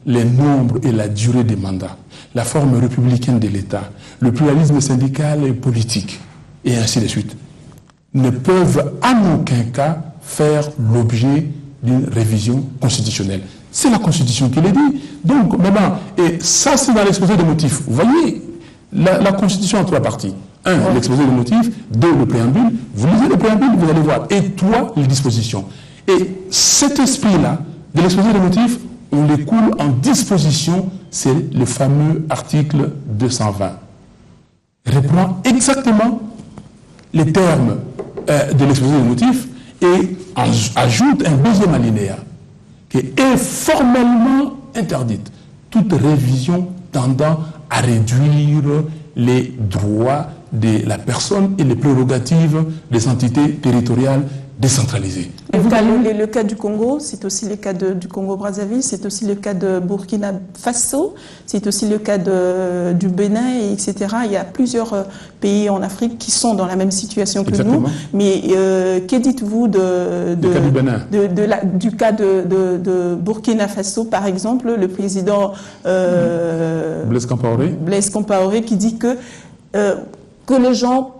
les nombres et la durée des mandats, la forme républicaine de l'État, le pluralisme syndical et politique, et ainsi de suite, ne peuvent en aucun cas faire l'objet d'une révision constitutionnelle. C'est la Constitution qui le dit. Donc, maintenant, et ça c'est dans l'exposé des motifs. Vous voyez, la Constitution en 3 parties. 1, l'exposé des motifs. 2, le préambule. Vous lisez le préambule, vous allez voir. Et 3, les dispositions. Et cet esprit-là, de l'exposé des motifs, on l'écoule en disposition, c'est le fameux article 220. Il reprend exactement les termes de l'exposé des motifs et ajoute un deuxième alinéa qui est formellement interdite. Toute révision tendant à réduire les droits de la personne et les prérogatives des entités territoriales décentralisées.
Le cas du Congo, c'est aussi le cas du Congo-Brazzaville, c'est aussi le cas de Burkina Faso, c'est aussi le cas du Bénin, etc. Il y a plusieurs pays en Afrique qui sont dans la même situation que
Exactement.
nous. Mais que dites-vous du cas de Burkina Faso, par exemple, le président Blaise Compaoré qui dit que les gens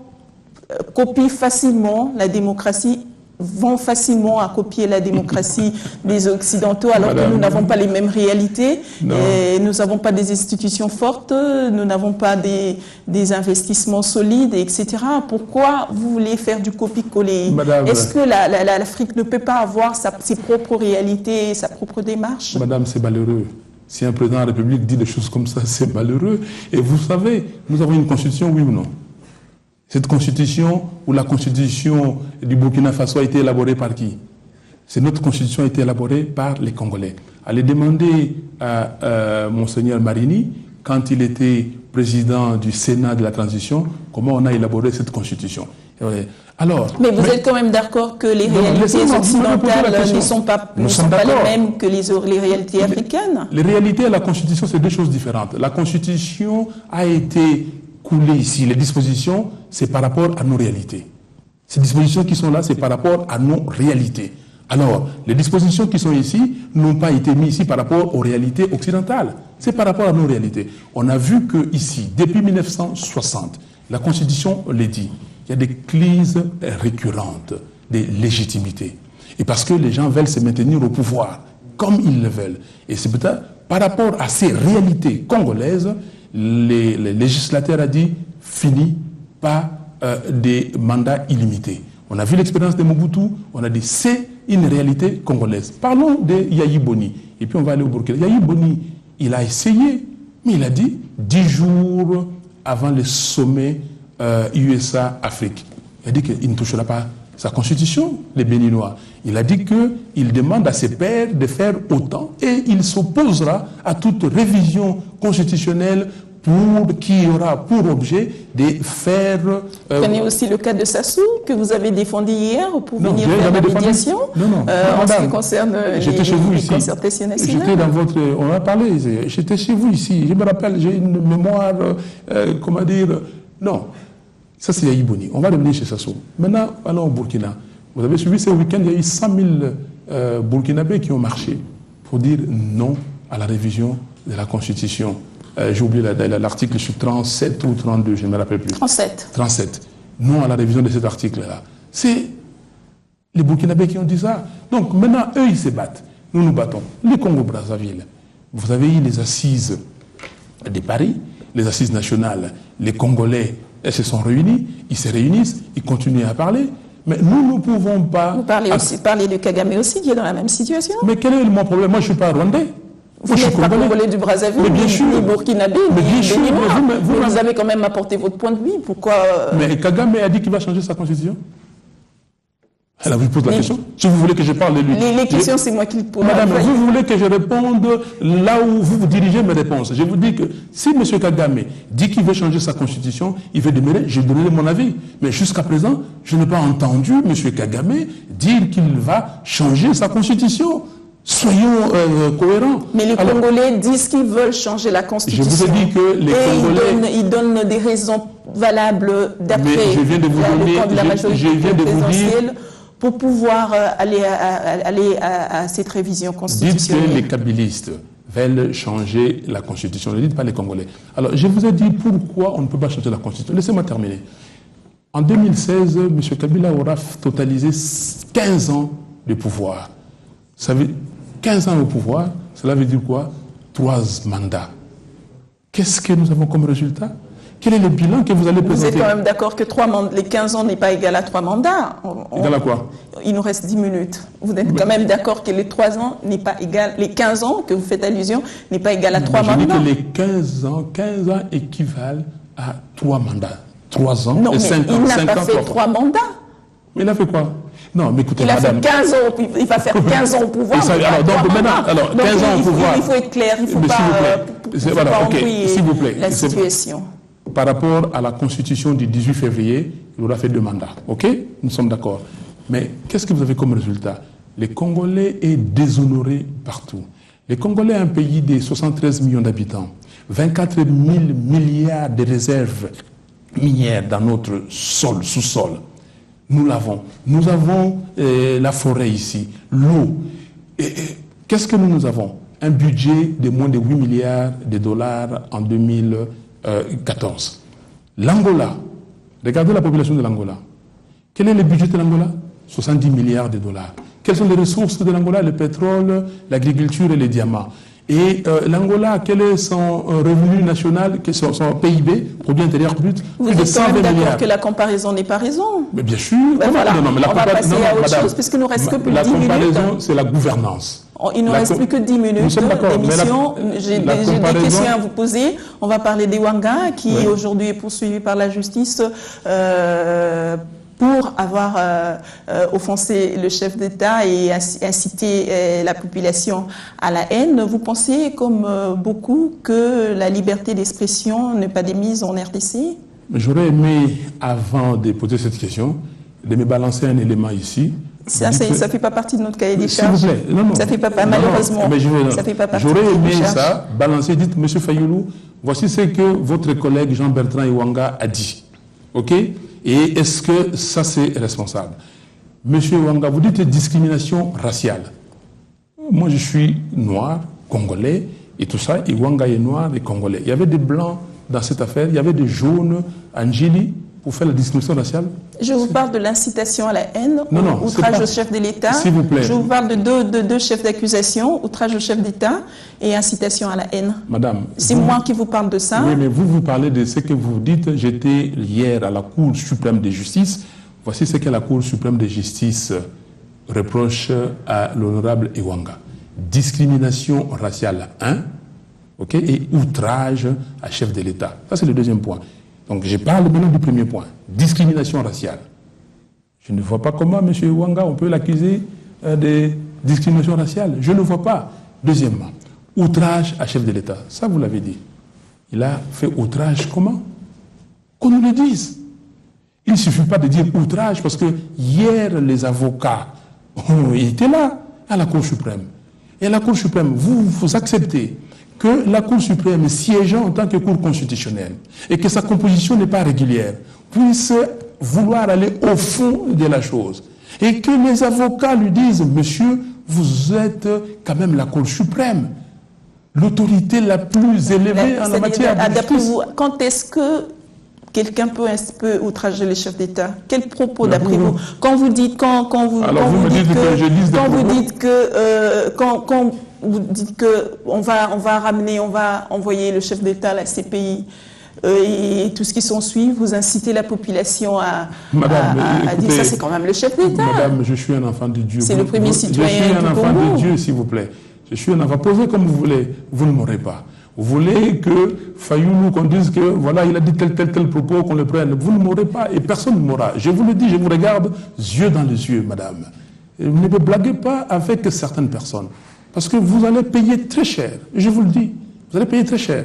copient facilement la démocratie vont facilement à copier la démocratie des Occidentaux alors
Madame,
que nous n'avons pas les mêmes réalités, et nous n'avons pas des institutions fortes, nous n'avons pas des investissements solides, etc. Pourquoi vous voulez faire du copier-coller? Est-ce que l'Afrique ne peut pas avoir ses propres réalités, sa propre démarche?
Madame, c'est malheureux. Si un président de la République dit des choses comme ça, c'est malheureux. Et vous savez, nous avons une constitution, oui ou non? Cette constitution, ou la constitution du Burkina Faso a été élaborée par qui? Notre constitution a été élaborée par les Congolais. Allez demander à Monseigneur Marini, quand il était président du Sénat de la transition, comment on a élaboré cette constitution. Alors,
mais vous êtes quand même d'accord que les réalités occidentales ne sont pas les mêmes que les réalités africaines?
Les réalités et la Constitution, c'est deux choses différentes. La Constitution a été coulée ici. Les dispositions, c'est par rapport à nos réalités. Ces dispositions qui sont là, c'est par rapport à nos réalités. Alors, les dispositions qui sont ici n'ont pas été mises ici par rapport aux réalités occidentales. C'est par rapport à nos réalités. On a vu que ici, depuis 1960, la Constitution le dit, il y a des crises récurrentes, des légitimités. Et parce que les gens veulent se maintenir au pouvoir, comme ils le veulent. Et c'est peut-être par rapport à ces réalités congolaises, les législateurs ont dit, fini, pas des mandats illimités. On a vu l'expérience de Mobutu, on a dit, c'est une réalité congolaise. Parlons de Yayi Boni, et puis on va aller au Burkina. Yayi Boni, il a essayé, mais il a dit, 10 jours avant le sommet USA-Afrique. Il a dit qu'il ne touchera pas sa constitution, les Béninois. Il a dit qu'il demande à ses pairs de faire autant et il s'opposera à toute révision constitutionnelle qui aura pour objet de faire...
Prenez aussi le cas de Sassou, que vous avez défendu hier pour venir faire la médiation.
Non,
en ce qui concerne les concertations nationales.
J'étais dans votre... On a parlé, j'étais chez vous ici. Je me rappelle, j'ai une mémoire, comment dire... Non. Ça, c'est Yayi Boni. On va revenir chez Sassou. Maintenant, allons au Burkina. Vous avez suivi ce week-end, il y a eu 100 000 Burkinabés qui ont marché pour dire non à la révision de la Constitution. J'ai oublié l'article, je suis 37 ou 32, je ne me rappelle plus. 37. Non à la révision de cet article-là. C'est les Burkinabés qui ont dit ça. Donc maintenant, eux, ils se battent. Nous nous battons. Les Congo-Brazzaville, vous avez eu les assises de Paris, les assises nationales, les Congolais se sont réunis, ils se réunissent, ils continuent à parler, mais nous ne pouvons pas...
Vous parlez de Kagame aussi, qui est dans la même situation.
Mais quel est mon problème? Moi, je ne suis pas rwandais.
Vous n'êtes pas Congolais du Brazzaville, ni Burkinabé, ni Béninois. Vous avez quand même apporté votre point de vue. Pourquoi...
Mais Kagame a dit qu'il va changer sa constitution. Elle vous pose la question. Si vous voulez que je parle de lui.
Les questions, c'est moi qui le pose.
Madame, vous voulez que je réponde là où vous dirigez mes réponses. Je vous dis que si M. Kagame dit qu'il veut changer sa constitution, il veut demeurer, je donnerai mon avis. Mais jusqu'à présent, je n'ai pas entendu M. Kagame dire qu'il va changer sa constitution. Soyons cohérents.
Mais les Congolais disent qu'ils veulent changer la constitution.
Je vous ai dit que les Congolais...
Ils donnent des raisons valables d'après le camp de la majorité présidentielle pour pouvoir aller à cette révision constitutionnelle.
Dites que les kabylistes veulent changer la constitution. Ne dites pas les Congolais. Alors, je vous ai dit pourquoi on ne peut pas changer la constitution. Laissez-moi terminer. En 2016, M. Kabila aura totalisé 15 ans de pouvoir. Ça veut 15 ans au pouvoir, cela veut dire quoi? 3 mandats. Qu'est-ce que nous avons comme résultat? Quel est le bilan que vous allez présenter?
Vous êtes quand même d'accord que les 15 ans n'est pas égal à 3 mandats?
Égal à quoi?
Il nous reste 10 minutes. Vous êtes quand même d'accord que les 3 ans n'est pas égal, les 15 ans que vous faites allusion n'est pas égal à 3 mandats?
Je dis que les 15 ans équivalent à 3 mandats. 3 ans et 5 ans.
Il n'a pas fait 3 mandats.
Mais il a fait quoi? Non, mais écoutez,
il a fait 15 ans, il va faire 15 ans au pouvoir.
Alors, 15 ans au pouvoir.
Il faut être clair, il ne faut pas embrouiller la situation.
Par rapport à la constitution du 18 février, il aura fait 2 mandats. OK? Nous sommes d'accord. Mais qu'est-ce que vous avez comme résultat? Les Congolais est déshonoré partout. Les Congolais, un pays de 73 millions d'habitants, 24 000 milliards de réserves minières dans notre sol, sous-sol. Nous l'avons. Nous avons la forêt ici, l'eau. Qu'est-ce que nous avons? Un budget de moins de 8 milliards de dollars en 2014. L'Angola, regardez la population de l'Angola. Quel est le budget de l'Angola? 70 milliards de dollars. Quelles sont les ressources de l'Angola? Le pétrole, l'agriculture et les diamants. Et l'Angola, quel est son revenu national, son PIB, produit intérieur brut?
Vous êtes quand même d'accord que la comparaison n'est pas raison?
Mais bien sûr.
Voilà. On va passer à autre chose, puisqu'il nous reste que plus de 10 minutes.
La comparaison, c'est la gouvernance.
Il nous reste plus que 10 minutes d'émission. J'ai des questions à vous poser. On va parler d'Ewanga, qui aujourd'hui est poursuivi par la justice pour avoir offensé le chef d'État et incité la population à la haine. Vous pensez, comme beaucoup, que la liberté d'expression n'est pas démise en RDC?
J'aurais aimé, avant de poser cette question, de me balancer un élément ici.
Ça ne fait pas partie de notre cahier des charges.
S'il vous plaît. Non.
Ça fait pas, malheureusement. Ça fait pas partie.
J'aurais aimé ça, balancer, dites, M. Fayoulou, voici ce que votre collègue Jean-Bertrand Ewanga a dit. OK? Et est-ce que ça, c'est responsable? Monsieur Ewanga, vous dites discrimination raciale. Moi, je suis noir, congolais, et tout ça. Ewanga est noir et congolais. Il y avait des blancs dans cette affaire. Il y avait des jaunes en Gili pour faire la discrimination raciale.
Je vous parle de l'incitation à la haine, outrage au chef de l'État.
S'il vous plaît.
Je vous parle de deux chefs d'accusation, outrage au chef d'État et incitation à la haine.
Madame.
C'est moi qui vous parle de ça.
Oui, mais vous parlez de ce que vous dites. J'étais hier à la Cour suprême de justice. Voici ce que la Cour suprême de justice reproche à l'honorable Ewanga. Discrimination raciale 1, OK, et outrage à chef de l'État. Ça, c'est le deuxième point. Donc, je parle maintenant du premier point, discrimination raciale. Je ne vois pas comment M. Ewanga, on peut l'accuser de discrimination raciale. Je ne le vois pas. Deuxièmement, outrage à chef de l'État. Ça, vous l'avez dit. Il a fait outrage comment? Qu'on nous le dise. Il ne suffit pas de dire outrage parce que hier, les avocats étaient là à la Cour suprême. Et à la Cour suprême, vous acceptez que la Cour suprême, siégeant en tant que Cour constitutionnelle, et que sa composition n'est pas régulière, puisse vouloir aller au fond de la chose. Et que les avocats lui disent, monsieur, vous êtes quand même la Cour suprême, l'autorité la plus élevée en matière de justice.
Vous, quand est-ce que quelqu'un peut outrager les chefs d'État? Quel propos d'après vous? Quand vous dites vous dites que on va envoyer le chef d'État à la CPI et tout ce qui s'ensuit, vous incitez la population à dire ça, c'est quand même le chef d'État.
Madame, je suis un enfant de Dieu.
C'est le premier citoyen du Congo.
Je suis un enfant de Dieu, s'il vous plaît. Je suis un enfant. Posez comme vous voulez, vous ne m'aurez pas. Vous voulez que Fayoulou, qu'on dise que voilà, il a dit tel propos, qu'on le prenne. Vous ne m'aurez pas et personne ne m'aura. Je vous le dis, je vous regarde yeux dans les yeux, madame. Et vous ne me blaguez pas avec certaines personnes. Parce que vous allez payer très cher. Je vous le dis, vous allez payer très cher.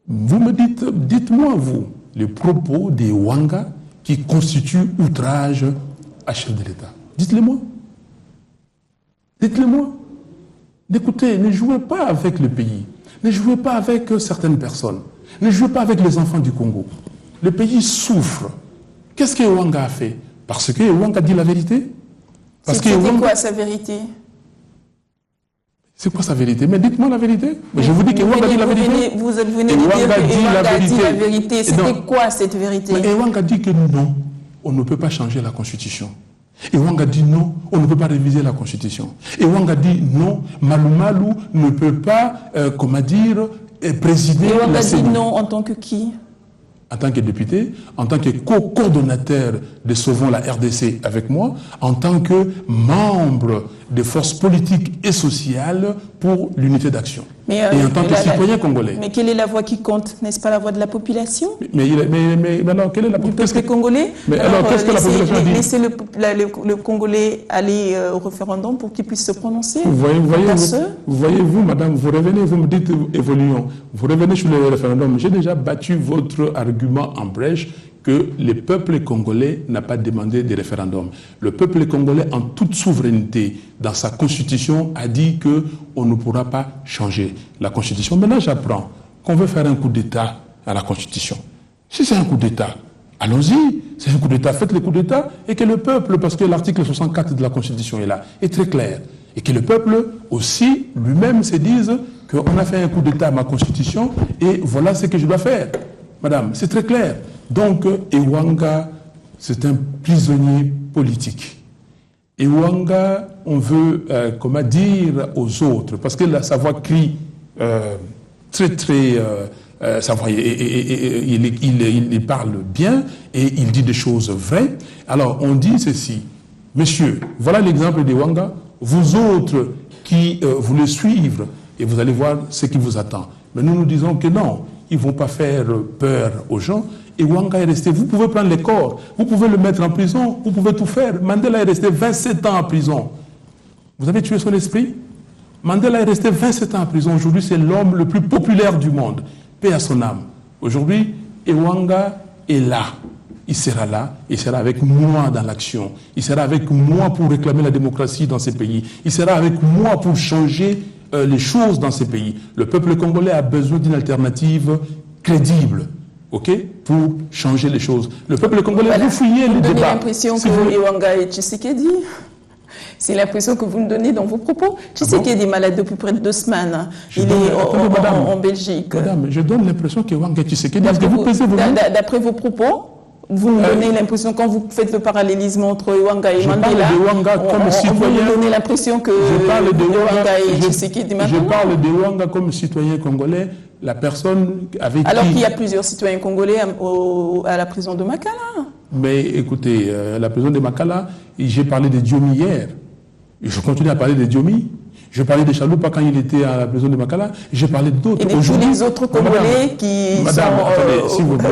Vous me dites-moi, vous, les propos des Ewanga qui constituent outrage à chef de l'État. Dites-le-moi. Dites-le-moi. Écoutez, ne jouez pas avec le pays. Ne jouez pas avec certaines personnes. Ne jouez pas avec les enfants du Congo. Le pays souffre. Qu'est-ce que Ewanga a fait? Parce que Ewanga dit la vérité.
C'était quoi sa vérité?
C'est quoi sa vérité? Mais dites-moi la vérité. Mais je vous dis qu'Ewanga dit la vérité.
Vous venez de dire qu'Ewanga dit la vérité. C'était quoi cette vérité?
Mais Ewanga dit que non, on ne peut pas changer la Constitution. Ewanga dit non, on ne peut pas réviser la Constitution. Ewanga dit non, Malou Malou ne peut pas, présider la CENI.
Ewanga dit non en tant que qui?
En tant que député, en tant que co-coordonnateur de Sauvons la RDC avec moi, en tant que membre des forces politiques et sociales pour l'unité d'action. Et en tant que citoyen congolais.
Mais quelle est la voix qui compte? N'est-ce pas la voix de la population?
Mais alors, quelle est la population?
Du peuple congolais?
Mais alors, qu'est-ce que la population dit?
Laissez le Congolais aller au référendum pour qu'il puisse se prononcer.
Voyez-vous, madame, vous revenez, vous me dites évoluons. Vous revenez sur le référendum. J'ai déjà battu votre argument en brèche que le peuple congolais n'a pas demandé de référendum. Le peuple congolais, en toute souveraineté, dans sa constitution, a dit qu'on ne pourra pas changer la constitution. Maintenant, j'apprends qu'on veut faire un coup d'État à la constitution. Si c'est un coup d'État, allons-y. C'est un coup d'État, faites le coup d'État et que le peuple, parce que l'article 64 de la constitution est là, est très clair. Et que le peuple aussi, lui-même, se dise qu'on a fait un coup d'État à ma constitution et voilà ce que je dois faire. Madame, c'est très clair. Donc, Ewanga, c'est un prisonnier politique. Et Wanga, on veut, comment dire aux autres, parce que sa voix crie très, très... sa voix, il parle bien et il dit des choses vraies. Alors, on dit ceci. Messieurs, voilà l'exemple de Wanga. Vous autres qui voulez suivre, et vous allez voir ce qui vous attend. Mais nous disons que non, ils ne vont pas faire peur aux gens. Et Wanga est resté. Vous pouvez prendre les corps, vous pouvez le mettre en prison, vous pouvez tout faire. Mandela est resté 27 ans en prison. Vous avez tué son esprit? Mandela est resté 27 ans en prison. Aujourd'hui, c'est l'homme le plus populaire du monde. Paix à son âme. Aujourd'hui, Wanga est là. Il sera avec moi dans l'action. Il sera avec moi pour réclamer la démocratie dans ces pays. Il sera avec moi pour changer les choses dans ces pays. Le peuple congolais a besoin d'une alternative crédible, ok, pour changer les choses. Le peuple congolais, voilà. Vous fouillez les débats.
Vous donnez l'impression que Wanga est Tshisekedi. C'est l'impression que vous me donnez dans vos propos. Tshisekedi est malade depuis près de 2 semaines. Il est en Belgique.
Madame, je donne l'impression que Wanga est Tshisekedi.
D'après vos propos, vous me donnez l'impression, quand vous faites le parallélisme entre Wanga et Mandela, vous me donnez l'impression que Wanga est Tshisekedi maintenant.
Je parle de Wanga comme citoyen congolais, la personne avec
alors qu'il y a plusieurs citoyens congolais à la prison de Makala.
Mais écoutez, la prison de Makala, j'ai parlé de Diomi hier. Je continue à parler de Diomi. Je parlais de Chaloupa quand il était à la prison de Makala. J'ai parlé d'autres.
Et de tous les autres Congolais qui
Madame,
sont...
attendez, s'il vous plaît.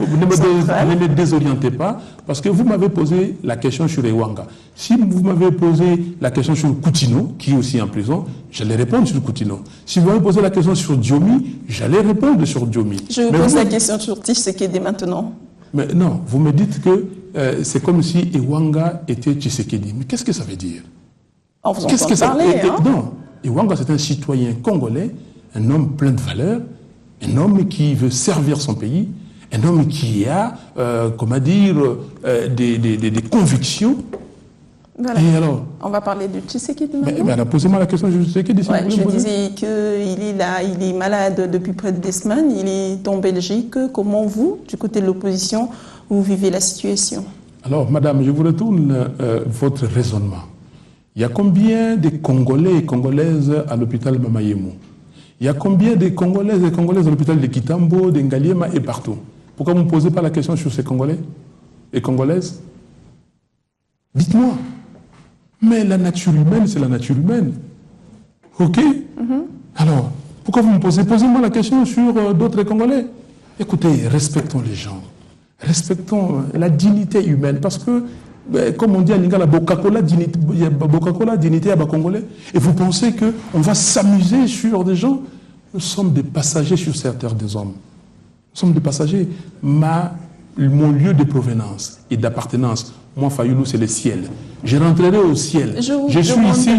Vous ne me désorientez pas, parce que vous m'avez posé la question sur Wanga. Si vous m'avez posé la question sur Coutinho, qui est aussi en prison, j'allais répondre sur Coutinho. Si vous m'avez posé la question sur Diomi, j'allais répondre sur Diomi.
Je vous pose la question sur Tshisekedi maintenant.
Mais non, vous me dites que c'est comme si Wanga était Tshisekedi. Mais qu'est-ce que ça veut dire?
Qu'est-ce que ça veut dire?
Non, Wanga c'est un citoyen congolais, un homme plein de valeurs, un homme qui veut servir son pays, un homme qui a, comment dire, des convictions.
Voilà.
Et alors,
on va parler de Tshisekedi maintenant.
Mais posez-moi la question de Tshisekedi.
Ouais, je disais qu'il est là, il est malade depuis près de 2 semaines, il est en Belgique. Comment vous, du côté de l'opposition, vous vivez la situation?
Alors, madame, je vous retourne votre raisonnement. Il y a combien de Congolais et Congolaises à l'hôpital Mamayemo? Il y a combien de Congolaises et Congolaises à l'hôpital de Kitambo, de Ngaliema et partout? Pourquoi vous ne me posez pas la question sur ces Congolais et Congolaises? Dites-moi. Mais la nature humaine, c'est la nature humaine. OK? Alors, pourquoi vous me posez? Posez-moi la question sur d'autres Congolais. Écoutez, respectons les gens. Respectons la dignité humaine. Parce que, comme on dit à Lingala, Bokakola, dignité à Congolais. Et vous pensez qu'on va s'amuser sur des gens? Nous sommes des passagers sur cette terre des hommes. Nous sommes des passagers. Mon lieu de provenance et d'appartenance, moi, Fayoulou, c'est le ciel. Je rentrerai au ciel. Je suis ici.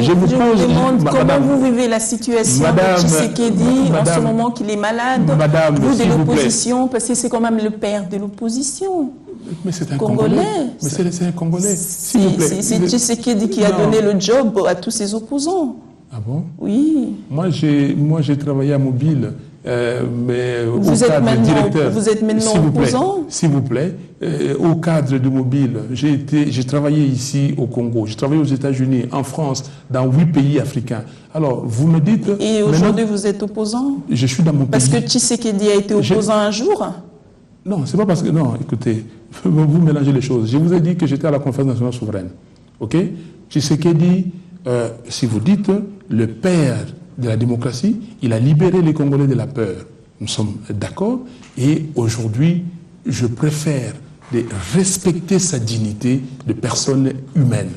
Je vous
demande comment vous vivez la situation de Tshisekedi en ce moment qu'il est malade. Vous de l'opposition, parce que c'est quand même le père de l'opposition.
Mais c'est un Congolais. Mais c'est un Congolais.
C'est Tshisekedi qui a donné le job à tous ses opposants.
Ah bon?
Oui.
Moi, j'ai travaillé à Mobile. Mais
vous êtes maintenant opposant?
S'il vous plaît, au cadre de Mobile, j'ai travaillé ici au Congo, j'ai travaillé aux États-Unis, en France, dans 8 pays africains. Alors, vous me dites...
Et aujourd'hui, vous êtes opposant?
Je suis dans mon pays.
Parce que Tshisekedi a été opposant un jour?
Non, c'est pas parce que... Non, écoutez, vous mélangez les choses. Je vous ai dit que j'étais à la conférence nationale souveraine. OK? Tshisekedi, si vous dites, le père de la démocratie, il a libéré les Congolais de la peur. Nous sommes d'accord. Et aujourd'hui, je préfère de respecter sa dignité de personne humaine.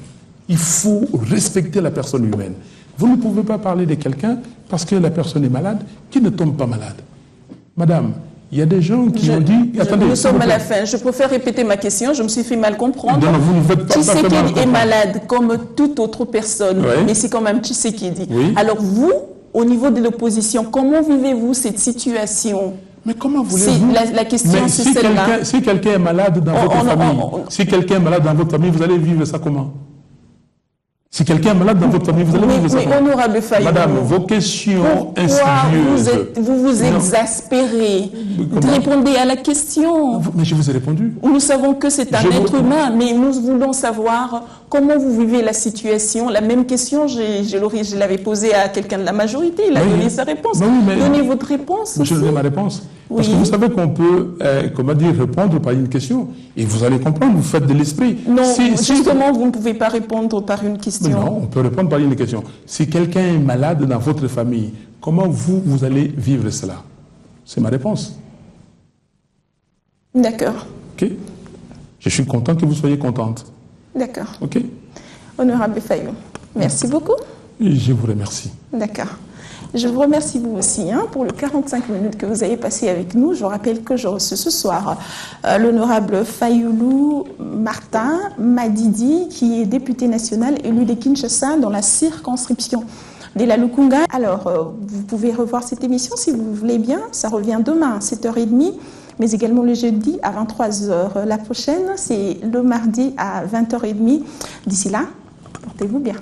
Il faut respecter la personne humaine. Vous ne pouvez pas parler de quelqu'un parce que la personne est malade, qui ne tombe pas malade. Madame, il y a des gens qui ont dit...
Attendez, nous sommes à la fin. Je préfère répéter ma question. Je me suis fait mal comprendre.
Non, vous ne faites pas
Tshisekedi est malade comme toute autre personne, mais c'est quand même Tshisekedi. Oui. Alors vous, au niveau de l'opposition, comment vivez-vous cette situation?
Mais comment voulez-vous?
La question, c'est celle-là.
Si quelqu'un est malade dans votre famille, si quelqu'un est malade dans votre famille, vous allez vivre ça comment? Si quelqu'un est malade dans votre famille, vous allez vivre ça.
Mais honorable Fayou,
madame, vos questions
insidieuses. Vous vous
Non.
exaspérez.
Comment?
Répondez à la question.
Mais je vous ai répondu.
Nous savons que c'est un être humain, mais nous voulons savoir comment vous vivez la situation. La même question, je l'avais posée à quelqu'un de la majorité. Il a donné sa réponse. Donnez votre réponse.
Je donne ma réponse. Parce que vous savez qu'on peut, comment dire, répondre par une question. Et vous allez comprendre, vous faites de l'esprit.
Non, justement, vous ne pouvez pas répondre par une question.
Mais non, on peut répondre par une question. Si quelqu'un est malade dans votre famille, comment vous allez vivre cela? C'est ma réponse.
D'accord.
Ok. Je suis content que vous soyez contente.
D'accord.
Ok.
Honorable Fayou, merci beaucoup.
Et je vous remercie.
D'accord. Je vous remercie vous aussi pour les 45 minutes que vous avez passées avec nous. Je vous rappelle que j'ai reçu ce soir l'honorable Fayoulou Martin Madidi, qui est député national élu de Kinshasa dans la circonscription de la Lukunga. Alors, vous pouvez revoir cette émission si vous voulez bien. Ça revient demain à 7h30, mais également le jeudi à 23h. La prochaine, c'est le mardi à 20h30. D'ici là, portez-vous bien.